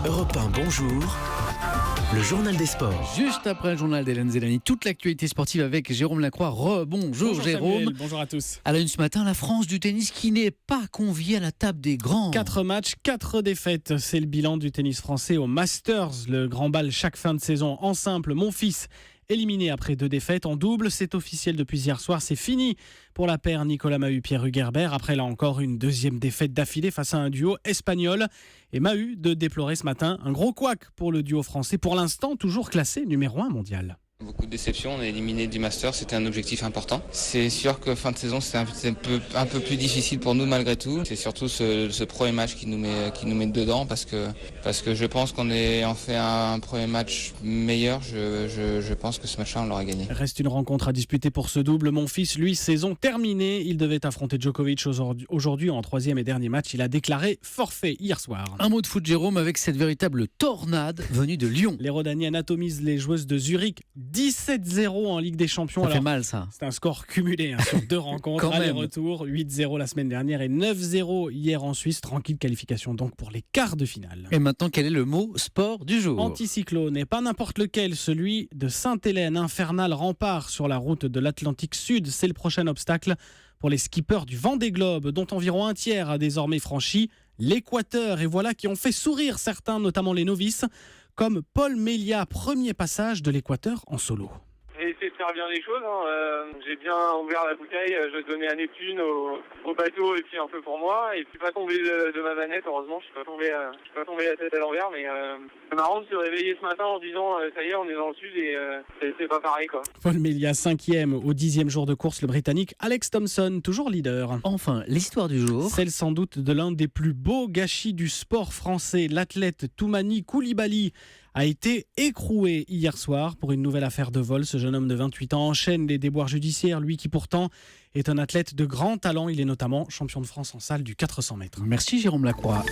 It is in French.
Europe 1, bonjour. Le journal des sports. Juste après le journal d'Hélène Zélani, toute l'actualité sportive avec Jérôme Lacroix. Bonjour Jérôme. Samuel, bonjour à tous. À la une ce matin, la France du tennis qui n'est pas conviée à la table des grands. 4 matchs, 4 défaites. C'est le bilan du tennis français au Masters. Le grand bal chaque fin de saison en simple. Mon fils éliminé après 2 défaites en double. C'est officiel depuis hier soir. C'est fini pour la paire Nicolas Mahut-Pierre Hugerbert. Après là encore une deuxième défaite d'affilée face à un duo espagnol. Et Mahut de déplorer ce matin un gros couac pour le duo français. Pour l'instant, toujours classé numéro 1 mondial. Beaucoup de déceptions, on est éliminé du Master, c'était un objectif important. C'est sûr que fin de saison c'est un peu plus difficile pour nous malgré tout. C'est surtout ce premier match qui nous met dedans parce que je pense qu'on fait un premier match meilleur. Je pense que ce match-là on l'aura gagné. Reste une rencontre à disputer pour ce double. Mon fils, lui, saison terminée. Il devait affronter Djokovic aujourd'hui en 3e et dernier match. Il a déclaré forfait hier soir. Un mot de foot Jérôme avec cette véritable tornade venue de Lyon. Les Rodaniens atomisent les joueuses de Zurich. 17-0 en Ligue des Champions. Ça fait mal ça. C'est un score cumulé sur 2 rencontres. Aller-retour, 8-0 la semaine dernière et 9-0 hier en Suisse. Tranquille qualification donc pour les quarts de finale. Et maintenant, quel est le mot sport du jour ? Anticyclone et pas n'importe lequel, celui de Sainte-Hélène, infernal rempart sur la route de l'Atlantique Sud. C'est le prochain obstacle pour les skippers du Vendée Globe, dont environ un tiers a désormais franchi l'Équateur. Et voilà qui ont fait sourire certains, notamment les novices, comme Paul Mélia, premier passage de l'Équateur en solo. J'ai essayé de faire bien les choses. J'ai bien ouvert la bouteille, je donnais à Neptune, au bateau et puis un peu pour moi. Et je suis pas tombé de ma manette, heureusement. Je suis pas tombé la tête à l'envers. Mais c'est marrant de se réveiller ce matin en se disant ça y est, on est dans le sud et c'est pas pareil quoi. Paul Mélia, 5e au 10e jour de course. Le Britannique Alex Thompson, toujours leader. Enfin, l'histoire du jour. Celle sans doute de l'un des plus beaux gâchis du sport français. L'athlète Toumani Koulibaly a été écroué hier soir pour une nouvelle affaire de vol. Ce jeune homme de 28 ans enchaîne les déboires judiciaires, lui qui pourtant est un athlète de grand talent. Il est notamment champion de France en salle du 400 mètres. Merci Jérôme Lacroix.